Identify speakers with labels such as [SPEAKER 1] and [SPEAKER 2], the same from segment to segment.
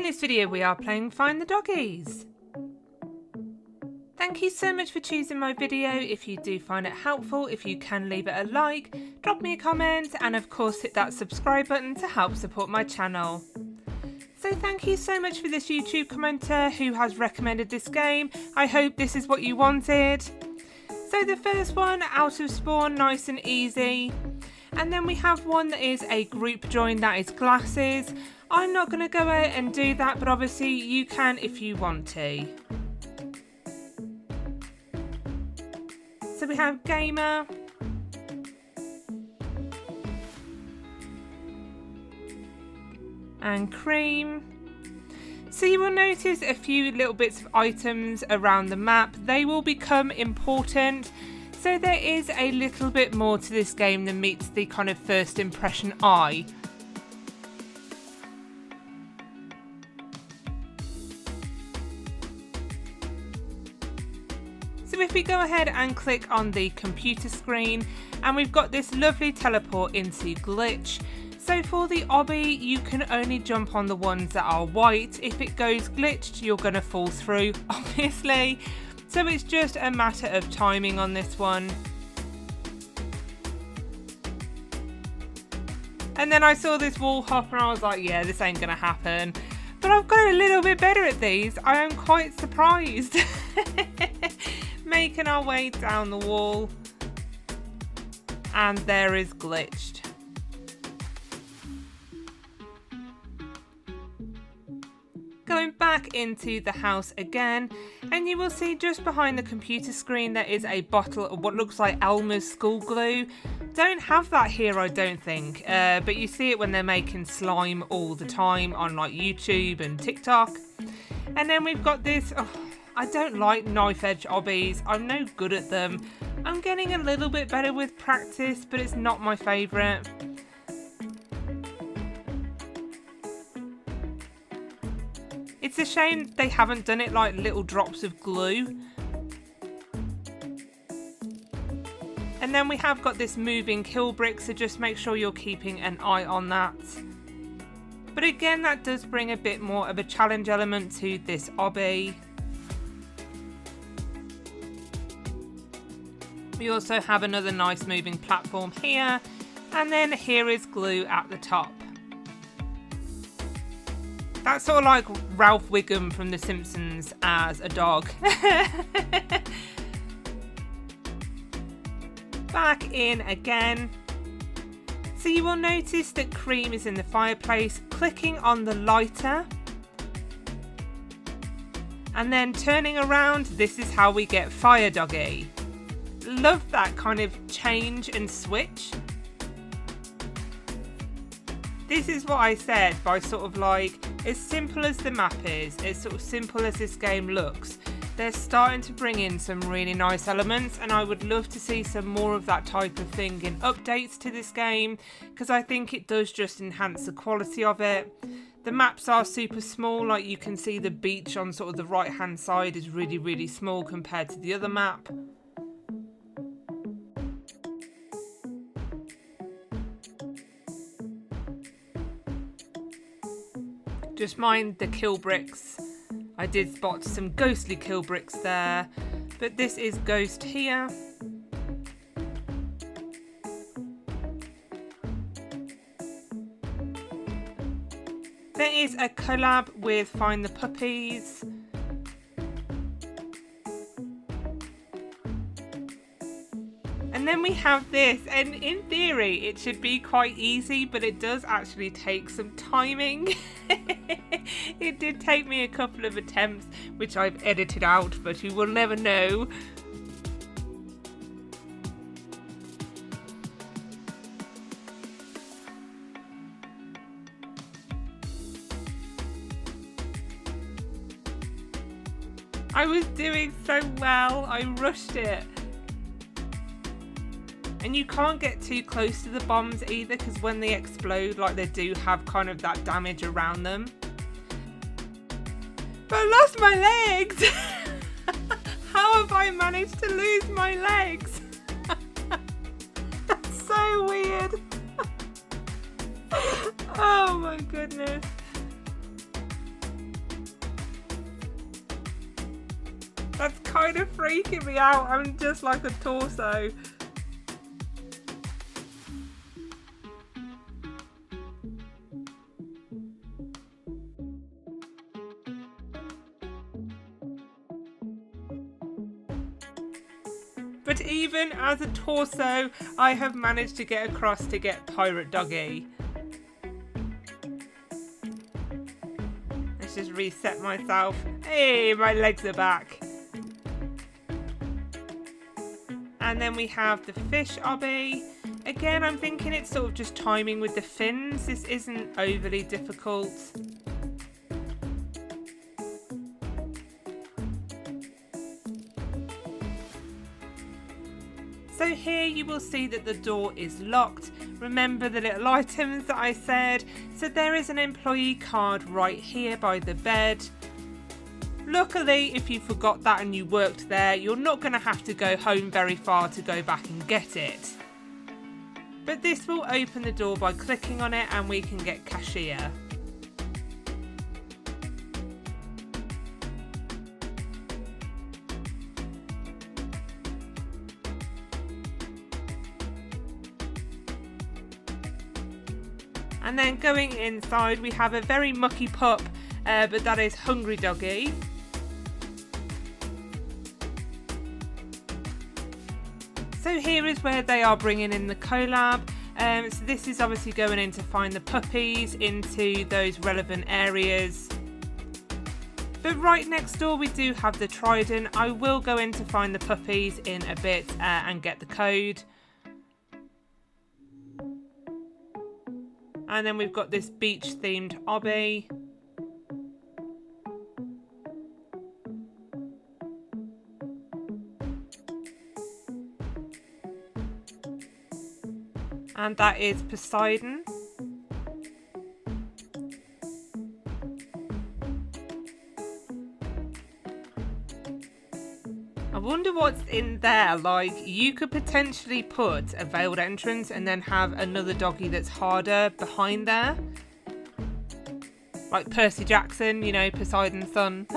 [SPEAKER 1] this video we are playing Find the Doggies. Thank you so much for choosing my video. If you do find it helpful, if you can leave it a like, drop me a comment and of course hit that subscribe button to help support my channel. So thank you so much for this YouTube commenter who has recommended this game. I hope this is what you wanted. So the first one, out of spawn, nice and easy. And then we have one that is a group join, that is glasses. I'm not going to go out and do that, but obviously you can if you want to. So we have gamer. And cream. So you will notice a few little bits of items around the map. They will become important. So there is a little bit more to this game than meets the kind of first impression eye. So if we go ahead and click on the computer screen, and we've got this lovely teleport into glitch. So for the obby, you can only jump on the ones that are white. If it goes glitched, you're going to fall through, obviously. So it's just a matter of timing on this one. And then I saw this wall hop and I was like, yeah, this ain't going to happen. But I've got a little bit better at these. I am quite surprised. Making our way down the wall. And there is glitched. Going back into the house again, and you will see just behind the computer screen there is a bottle of what looks like Elmer's school glue. Don't have that here, I don't think, but you see it when they're making slime all the time on like YouTube and TikTok. And then we've got this, I don't like knife edge obbies, I'm no good at them. I'm getting a little bit better with practice, but it's not my favourite. It's a shame they haven't done it like little drops of glue. And then we have got this moving kill brick, so just make sure you're keeping an eye on that. But again, that does bring a bit more of a challenge element to this obby. We also have another nice moving platform here, and then here is glue at the top. That's sort of like Ralph Wiggum from The Simpsons as a dog. Back in again. So you will notice that cream is in the fireplace, clicking on the lighter. And then turning around, this is how we get Fire Doggie. Love that kind of change and switch. This is what I said by sort of like, as simple as the map is, as sort of simple as this game looks, they're starting to bring in some really nice elements, and I would love to see some more of that type of thing in updates to this game, because I think it does just enhance the quality of it. The maps are super small, like you can see the beach on sort of the right hand side is really, really small compared to the other map. Just mind the kill bricks. I did spot some ghostly kill bricks there, but this is ghost here. There is a collab with Find the Puppies. And then we have this, and in theory it should be quite easy, but it does actually take some timing. It did take me a couple of attempts, which I've edited out, but you will never know. I was doing so well, I rushed it. And you can't get too close to the bombs either, because when they explode, like they do have kind of that damage around them. But I lost my legs! How have I managed to lose my legs? That's so weird. Oh my goodness. That's kind of freaking me out. I'm just like a torso. But even as a torso, I have managed to get across to get Pirate Doggie. Let's just reset myself. Hey, my legs are back. And then we have the fish obby. Again, I'm thinking it's sort of just timing with the fins. This isn't overly difficult. So here you will see that the door is locked. Remember the little items that I said? So there is an employee card right here by the bed. Luckily, if you forgot that and you worked there, you're not going to have to go home very far to go back and get it. But this will open the door by clicking on it and we can get cashier. And then going inside, we have a very mucky pup, but that is Hungry Doggie. So here is where they are bringing in the collab. So this is obviously going in to find the puppies into those relevant areas. But right next door we do have the trident. I will go in to find the puppies in a bit and get the code. And then we've got this beach themed obby. And that is Poseidon. I wonder what's in there. Like, you could potentially put a veiled entrance and then have another doggy that's harder behind there. Like Percy Jackson, you know, Poseidon's son.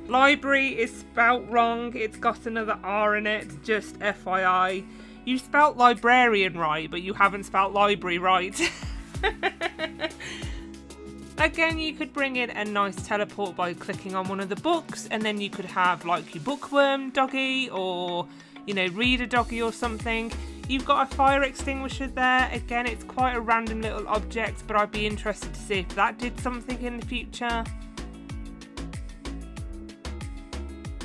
[SPEAKER 1] Library is spelt wrong. It's got another R in it, just FYI. You spelt librarian right, but you haven't spelt library right. Again, you could bring in a nice teleport by clicking on one of the books, and then you could have like your bookworm doggy or, you know, reader doggy or something. You've got a fire extinguisher there. Again, it's quite a random little object, but I'd be interested to see if that did something in the future.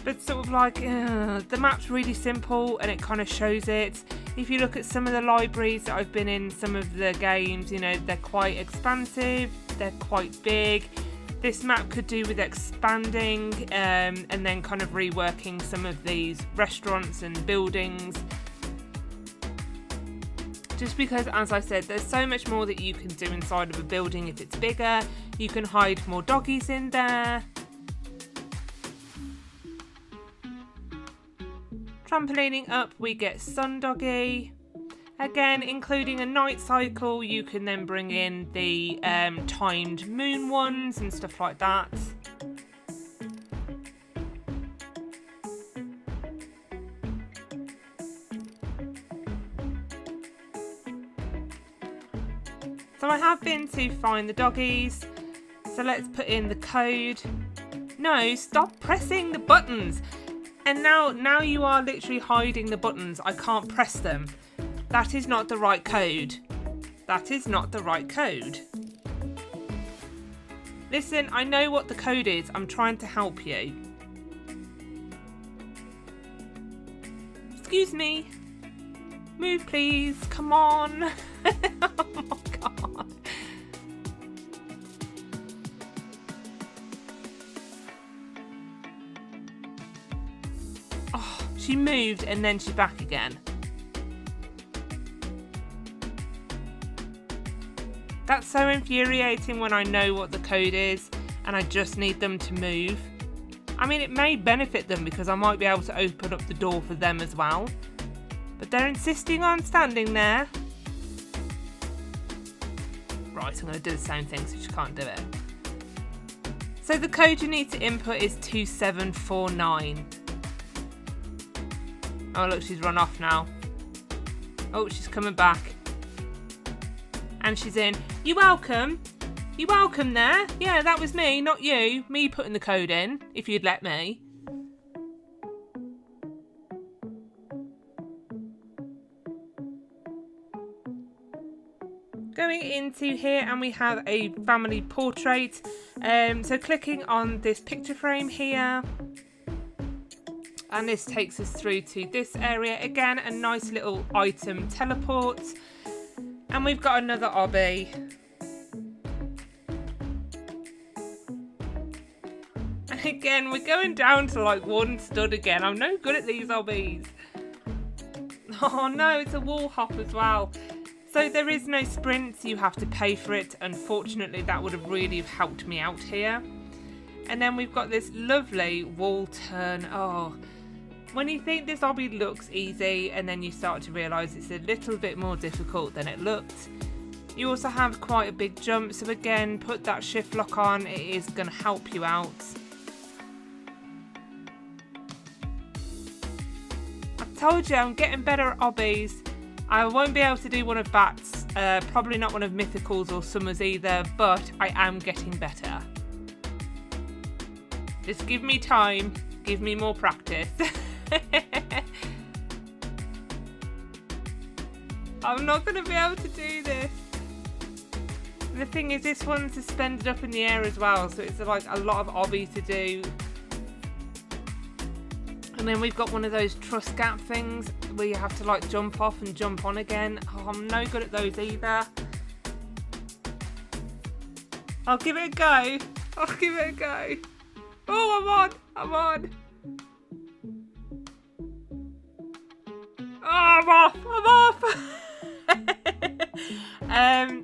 [SPEAKER 1] But sort of like, the map's really simple and it kind of shows it. If you look at some of the libraries that I've been in, some of the games, you know, they're quite expansive, they're quite big. This map could do with expanding and then kind of reworking some of these restaurants and buildings. Just because, as I said, there's so much more that you can do inside of a building if it's bigger. You can hide more doggies in there. Trampolining up, we get Sun Doggie. Again, including a night cycle, you can then bring in the timed moon ones and stuff like that. So I have been to find the doggies. So let's put in the code. No, stop pressing the buttons. And now you are literally hiding the buttons. I can't press them. That is not the right code. That is not the right code. Listen, I know what the code is. I'm trying to help you. Excuse me. Move, please. Come on. Oh my God. Oh, she moved and then she's back again. That's so infuriating when I know what the code is and I just need them to move. I mean, it may benefit them because I might be able to open up the door for them as well. But they're insisting on standing there. Right, I'm going to do the same thing so she can't do it. So the code you need to input is 2749. Oh look, she's run off now. Oh, she's coming back. And she's in. You welcome? You welcome there? Yeah, that was me, not you. Me putting the code in, if you'd let me. Going into here and we have a family portrait. So clicking on this picture frame here. And this takes us through to this area. Again, a nice little item teleport. And we've got another obby. And again, we're going down to like one stud again. I'm no good at these obbies. Oh no, it's a wall hop as well. So there is no sprints, you have to pay for it. Unfortunately, that would have really helped me out here. And then we've got this lovely wall turn. Oh, when you think this obby looks easy and then you start to realise it's a little bit more difficult than it looked. You also have quite a big jump, so again, put that shift lock on, it is going to help you out. I told you, I'm getting better at obbies. I won't be able to do one of Bats, probably not one of Mythicals or Summers either, but I am getting better. Just give me time, give me more practice. I'm not going to be able to do this. And the thing is, this one's suspended up in the air as well, so it's like a lot of obby to do. And then we've got one of those truss gap things where you have to like jump off and jump on again. Oh, I'm no good at those either. I'll give it a go. I'll give it a go. Oh, I'm on. Oh, I'm off.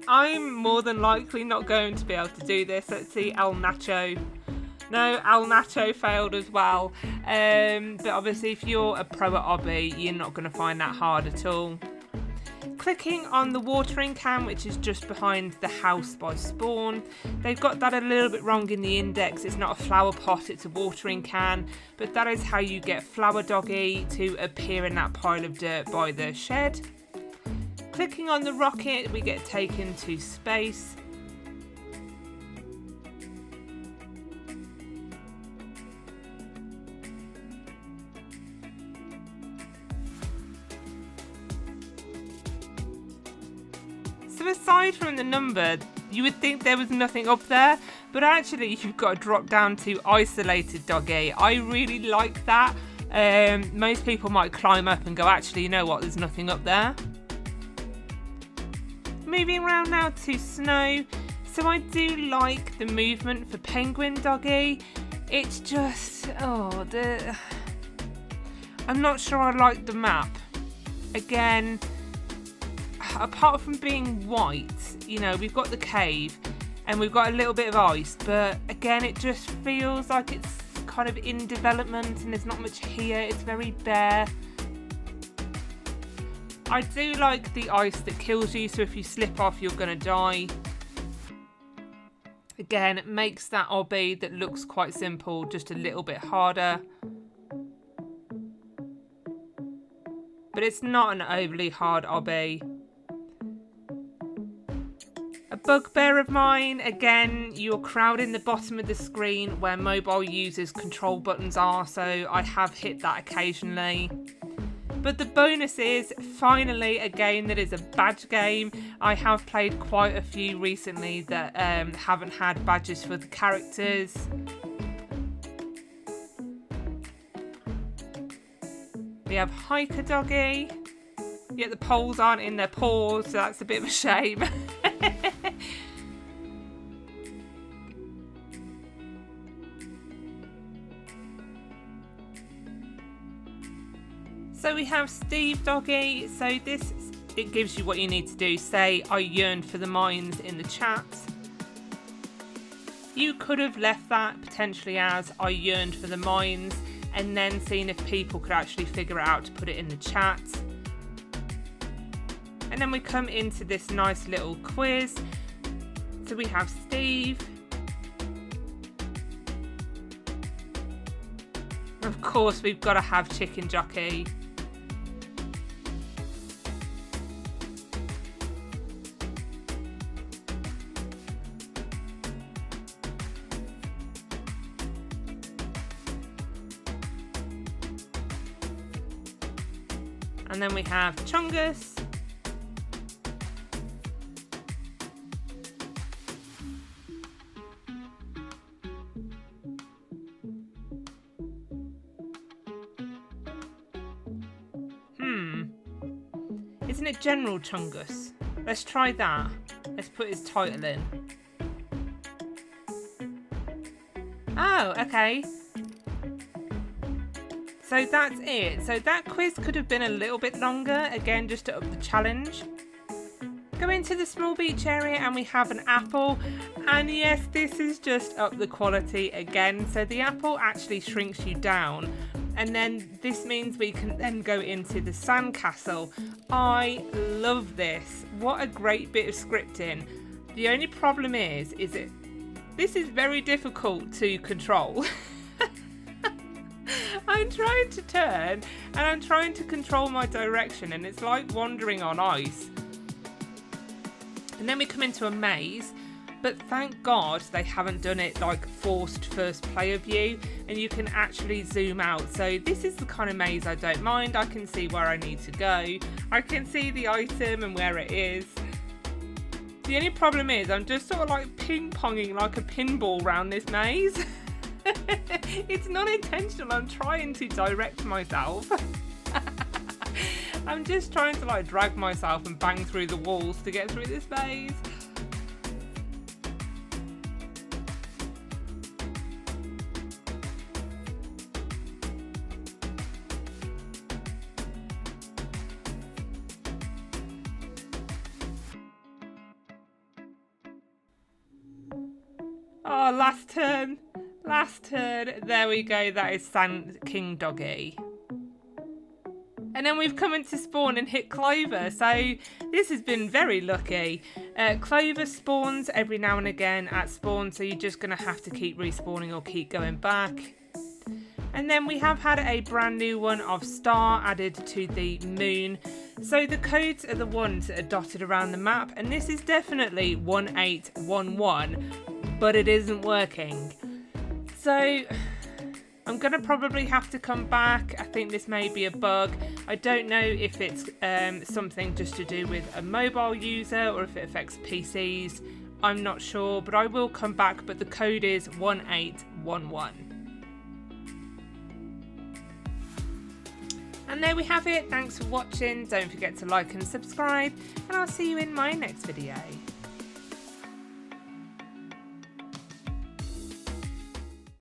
[SPEAKER 1] I'm more than likely not going to be able to do this. Let's see, El Nacho. No, El Nacho failed as well. But obviously if you're a pro at obby, you're not going to find that hard at all. Clicking on the watering can, which is just behind the house by Spawn. They've got that a little bit wrong in the index. It's not a flower pot, it's a watering can. But that is how you get Flower Doggy to appear in that pile of dirt by the shed. Clicking on the rocket, we get taken to space. So aside from the number, you would think there was nothing up there, but actually you've got to drop down to isolated doggy. I really like that. Most people might climb up and go, actually, you know what, there's nothing up there. Moving around now to snow. So I do like the movement for penguin doggy. It's just, I'm not sure I like the map. Again, apart from being white, you know, we've got the cave and we've got a little bit of ice, but again, it just feels like it's kind of in development and there's not much here. It's very bare. I do like the ice that kills you, so if you slip off, you're going to die. Again, it makes that obby that looks quite simple just a little bit harder. But it's not an overly hard obby. A bugbear of mine, again, you're crowding the bottom of the screen where mobile users' control buttons are, so I have hit that occasionally. But the bonus is, finally, a game that is a badge game. I have played quite a few recently that haven't had badges for the characters. We have Hiker Doggy. Yet the poles aren't in their paws, so that's a bit of a shame. So we have Steve Doggy. So it gives you what you need to do. Say, I yearned for the mines in the chat. You could have left that potentially as I yearned for the mines and then seen if people could actually figure it out to put it in the chat. And then we come into this nice little quiz. So we have Steve. Of course, we've got to have chicken jockey. And then we have Chungus. Isn't it General Chungus? Let's try that. Let's put his title in. Oh, okay. So that's it. So that quiz could have been a little bit longer, again, just to up the challenge. Go into the small beach area and we have an apple. And yes, this is just up the quality again. So the apple actually shrinks you down. And then this means we can then go into the sandcastle. I love this. What a great bit of scripting. The only problem is this is very difficult to control. I'm trying to turn and I'm trying to control my direction and it's like wandering on ice. And then we come into a maze, but thank God they haven't done it like forced first player view and you can actually zoom out. So this is the kind of maze I don't mind. I can see where I need to go. I can see the item and where it is. The only problem is I'm just sort of like ping-ponging like a pinball around this maze. It's not intentional. I'm trying to direct myself. I'm just trying to like drag myself and bang through the walls to get through this maze. Oh, last turn. Last turn. There we go. That is Sand King Doggie. And then we've come into spawn and hit Clover. So this has been very lucky. Clover spawns every now and again at spawn. So you're just going to have to keep respawning or keep going back. And then we have had a brand new one of Star added to the moon. So the codes are the ones that are dotted around the map. And this is definitely 1811. But it isn't working. So I'm going to probably have to come back. I think this may be a bug. I don't know if it's something just to do with a mobile user or if it affects PCs. I'm not sure, but I will come back. But the code is 1811. And there we have it. Thanks for watching. Don't forget to like and subscribe. And I'll see you in my next video.